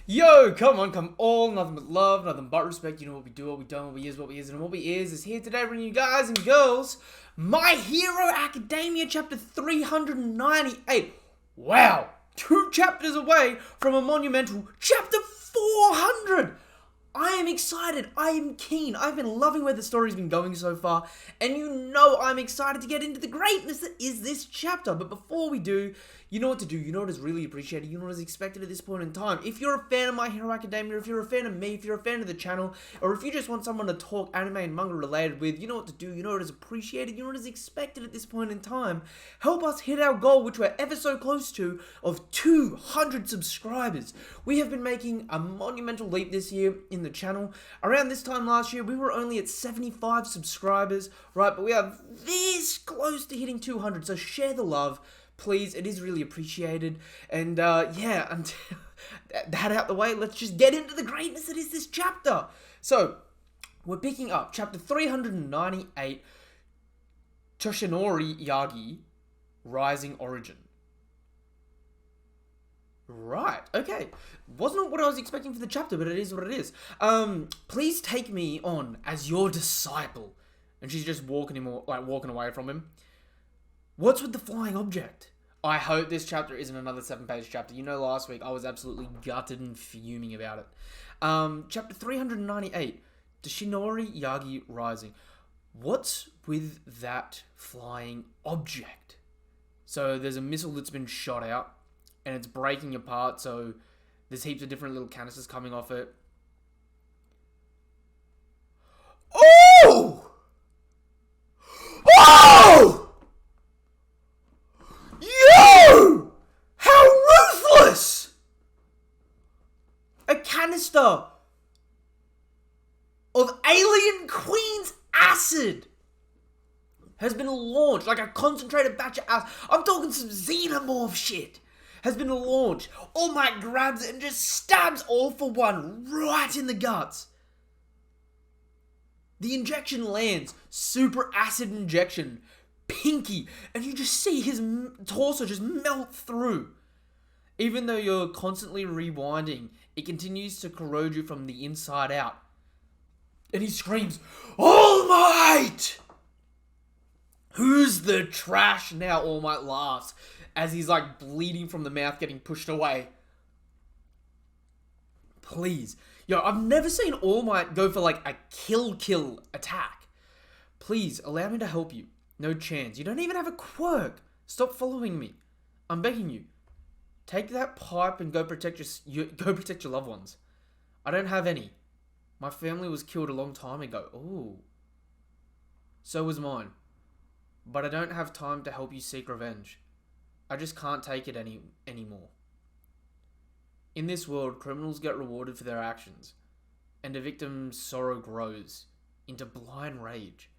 Yo, come on, come on, nothing but love, nothing but respect. You know what we do, what we done, what we is, and what we is here today bringing you guys and girls My Hero Academia chapter 398. Wow, 2 chapters away from a monumental chapter 400. I am excited, I am keen, I've been loving where the story's been going so far, and you know I'm excited to get into the greatness that is this chapter. But before we do, you know what to do, you know what is really appreciated, you know what is expected at this point in time. If you're a fan of My Hero Academia, if you're a fan of me, if you're a fan of the channel, or if you just want someone to talk anime and manga related with, you know what to do, you know what is appreciated, you know what is expected at this point in time. Help us hit our goal, which we're ever so close to, of 200 subscribers. We have been making a monumental leap this year in the channel. Around this time last year, we were only at 75 subscribers, right? But we are this close to hitting 200, so share the love. Please, it is really appreciated. And yeah, until that out the way, let's just get into the greatness that is this chapter. So, we're picking up chapter 398, Toshinori Yagi, Rising Origin. Right, okay. Wasn't what I was expecting for the chapter, but it is what it is. Please take me on as your disciple. And she's just walking away from him. What's with the flying object? I hope this chapter isn't another 7-page chapter. You know, last week I was absolutely gutted and fuming about it. Chapter 398, Toshinori Yagi Rising. What's with that flying object? So there's a missile that's been shot out, and it's breaking apart, so there's heaps of different little canisters coming off it. Oh! Oh! Yo! How ruthless! A canister of alien queen's acid has been launched, like a concentrated batch of acid. I'm talking some xenomorph shit. Has been launched. All Might grabs it and just stabs All for One right in the guts. The injection lands. Super acid injection. Pinky. And you just see his torso just melt through. Even though you're constantly rewinding, it continues to corrode you from the inside out. And he screams, All Might! Who's the trash now? All Might laughs as he's like bleeding from the mouth, getting pushed away. Please. Yo, I've never seen All Might go for like a kill attack. Please, allow me to help you. No chance. You don't even have a quirk. Stop following me. I'm begging you. Take that pipe and go protect your loved ones. I don't have any. My family was killed a long time ago. Ooh. So was mine. But I don't have time to help you seek revenge. I just can't take it anymore. In this world, criminals get rewarded for their actions, and a victim's sorrow grows into blind rage.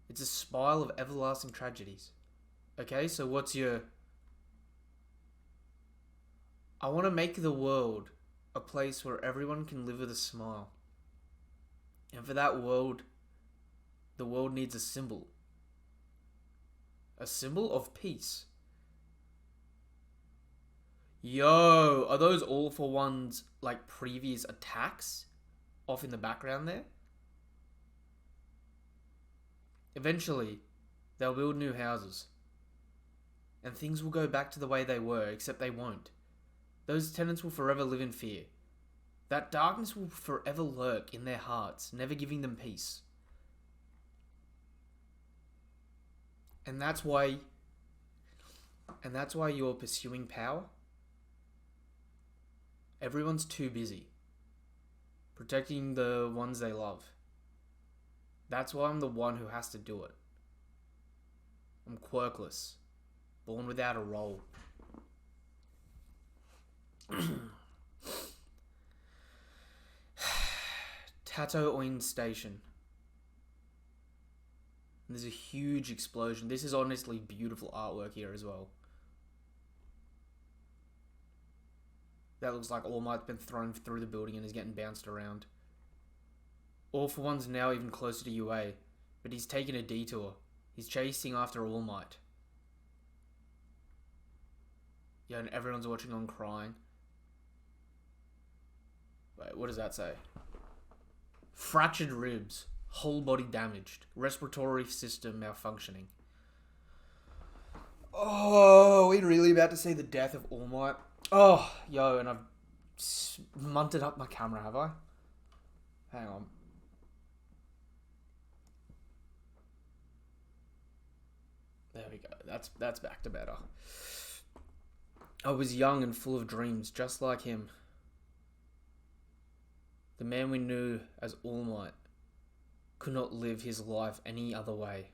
It's a spiral of everlasting tragedies. Okay, so what's your... I want to make the world a place where everyone can live with a smile. And for that world, the world needs a symbol. A symbol of peace. Yo, are those All for One's like previous attacks off in the background there? Eventually, they'll build new houses. And things will go back to the way they were, except they won't. Those tenants will forever live in fear. That darkness will forever lurk in their hearts, never giving them peace. And that's why you're pursuing power. Everyone's too busy protecting the ones they love. That's why I'm the one who has to do it. I'm quirkless, born without a role. Tatooine Station. There's a huge explosion. This is honestly beautiful artwork here as well. That looks like All Might's been thrown through the building and is getting bounced around. All for One's now even closer to UA, but he's taken a detour. He's chasing after All Might. Yeah, and everyone's watching on crying. Wait, what does that say? Fractured ribs, whole body damaged, respiratory system malfunctioning. Oh, are we really about to see the death of All Might? Oh, yo, and I've munted up my camera, have I? Hang on. There we go. That's back to better. I was young and full of dreams, just like him. The man we knew as All Might could not live his life any other way.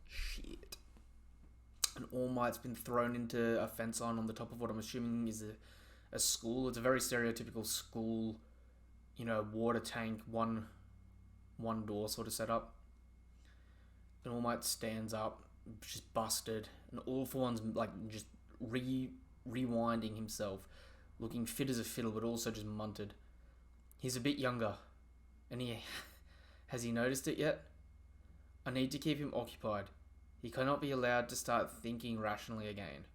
Shit. And All Might's been thrown into a fence line on the top of what I'm assuming is a school. It's a very stereotypical school, you know, water tank, one door sort of setup. And All Might stands up, just busted, and All For One's like just rewinding himself, looking fit as a fiddle, but also just munted. He's a bit younger, and has he noticed it yet? I need to keep him occupied. He cannot be allowed to start thinking rationally again.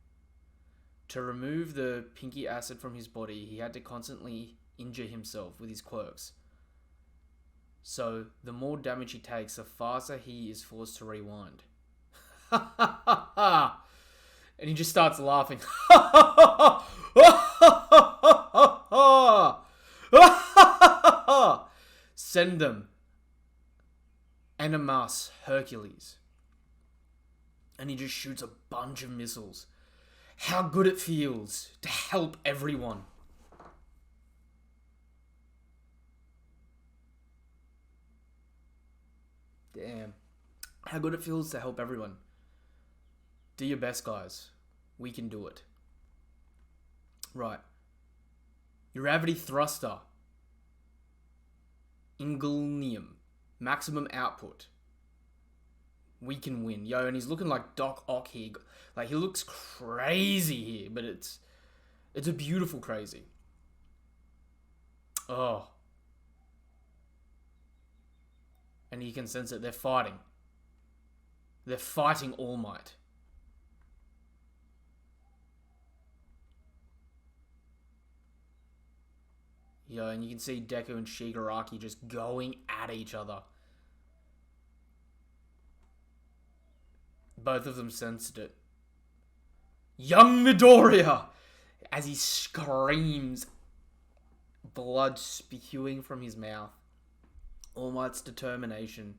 To remove the pinky acid from his body, he had to constantly injure himself with his quirks. So, the more damage he takes, the faster he is forced to rewind. Ha ha ha ha! And he just starts laughing. Send them. Animas Hercules. And he just shoots a bunch of missiles. How good it feels to help everyone. Damn. How good it feels to help everyone. Do your best, guys. We can do it. Right. Gravity thruster. Ingulnium. Maximum output. We can win. Yo, and he's looking like Doc Ock here. Like, he looks crazy here, but it's a beautiful crazy. Oh. And you can sense it. They're fighting. They're fighting All Might. Yo, and you can see Deku and Shigaraki just going at each other. Both of them sensed it. Young Midoriya! As he screams, blood spewing from his mouth. All Might's determination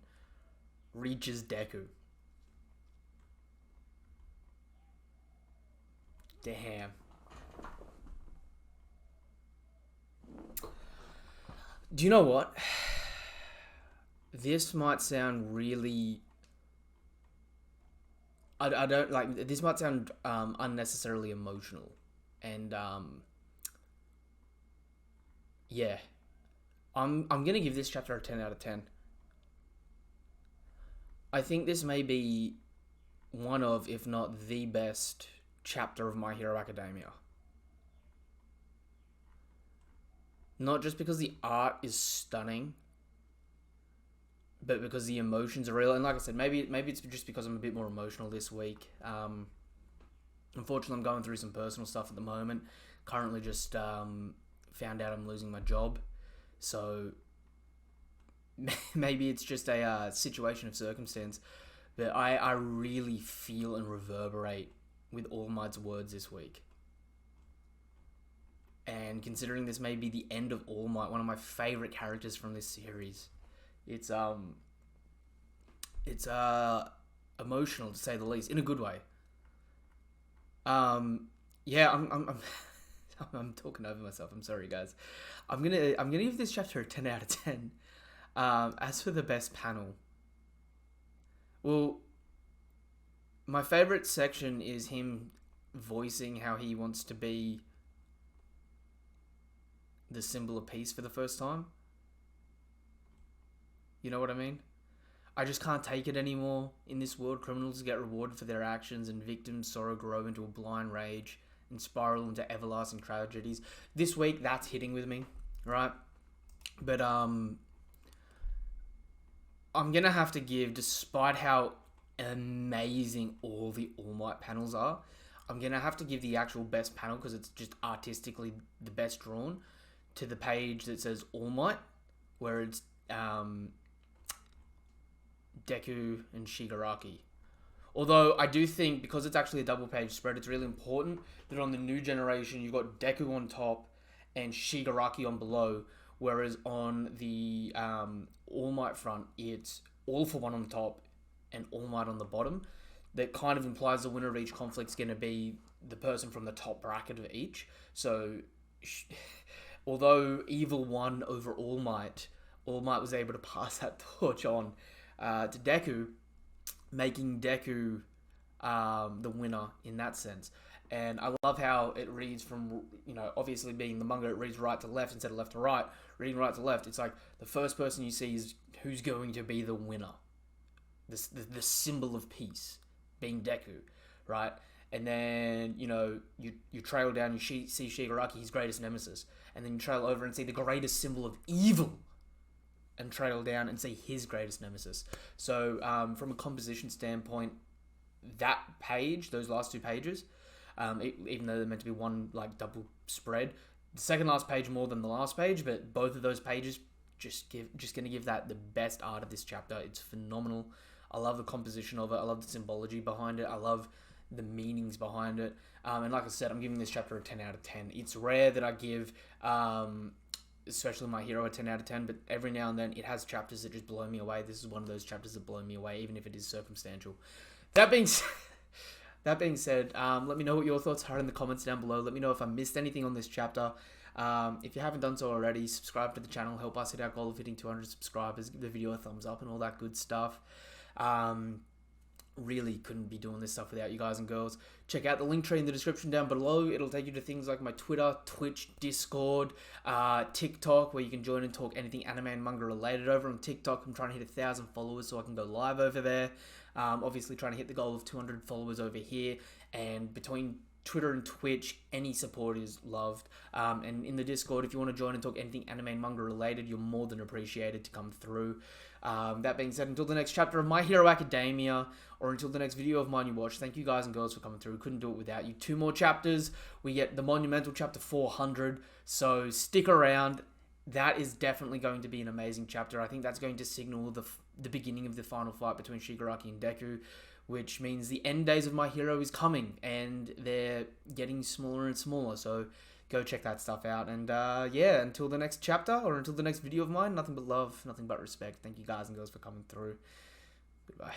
reaches Deku. Damn. Do you know what? This might sound really... I don't like... This might sound unnecessarily emotional. And, yeah. I'm going to give this chapter a 10 out of 10. I think this may be one of, if not the best chapter of My Hero Academia. Not just because the art is stunning, but because the emotions are real. And like I said, maybe it's just because I'm a bit more emotional this week. Unfortunately, I'm going through some personal stuff at the moment. Currently just found out I'm losing my job. So maybe it's just a situation of circumstance. But I really feel and reverberate with All Might's words this week. And considering this may be the end of All Might, one of my favorite characters from this series, it's emotional to say the least, in a good way. Yeah, I'm talking over myself. I'm sorry, guys. I'm gonna give this chapter a 10 out of 10. As for the best panel, well, my favorite section is him voicing how he wants to be the symbol of peace for the first time. You know what I mean? I just can't take it anymore. In this world, criminals get rewarded for their actions and victims' sorrow grow into a blind rage and spiral into everlasting tragedies. This week, that's hitting with me, right? But, I'm gonna have to give, despite how amazing all the All Might panels are, I'm going to have to give the actual best panel, because it's just artistically the best drawn, to the page that says All Might, where it's Deku and Shigaraki. Although I do think, because it's actually a double page spread, it's really important that on the new generation you've got Deku on top and Shigaraki on below, whereas on the All Might front it's All For One on the top and All Might on the bottom. That kind of implies the winner of each conflict's going to be the person from the top bracket of each. So although Evil won over All Might was able to pass that torch on to Deku, making Deku the winner in that sense. And I love how it reads from, obviously being the manga, it reads right to left instead of left to right. Reading right to left, it's like the first person you see is who's going to be the winner. The symbol of peace being Deku, right? And then, you trail down, you see Shigaraki, his greatest nemesis. And then you trail over and see the greatest symbol of evil, and trail down and see his greatest nemesis. So from a composition standpoint, that page, those last two pages, even though they're meant to be one like double spread, the second last page more than the last page, but both of those pages just going to give that the best art of this chapter. It's phenomenal. I love the composition of it. I love the symbology behind it. I love the meanings behind it. And like I said, I'm giving this chapter a 10 out of 10. It's rare that I give especially My Hero a 10 out of 10, but every now and then it has chapters that just blow me away. This is one of those chapters that blow me away, even if it is circumstantial. That being said, let me know what your thoughts are in the comments down below. Let me know if I missed anything on this chapter. If you haven't done so already, subscribe to the channel. Help us hit our goal of hitting 200 subscribers. Give the video a thumbs up and all that good stuff. Really couldn't be doing this stuff without you guys and girls. Check out the link tree in the description down below. It'll take you to things like my Twitter, Twitch, Discord, TikTok, where you can join and talk anything anime and manga related. Over on TikTok, I'm trying to hit 1,000 followers so I can go live over there. Obviously trying to hit the goal of 200 followers over here. And between Twitter and Twitch, any support is loved. And in the Discord, if you want to join and talk anything anime and manga related, you're more than appreciated to come through. That being said, until the next chapter of My Hero Academia, or until the next video of mine you watch, thank you guys and girls for coming through. Couldn't do it without you. 2 more chapters. We get the monumental chapter 400. So stick around. That is definitely going to be an amazing chapter. I think that's going to signal the beginning of the final fight between Shigaraki and Deku, which means the end days of My Hero is coming, and they're getting smaller and smaller. So go check that stuff out. And yeah, until the next chapter, or until the next video of mine, nothing but love, nothing but respect. Thank you guys and girls for coming through. Goodbye.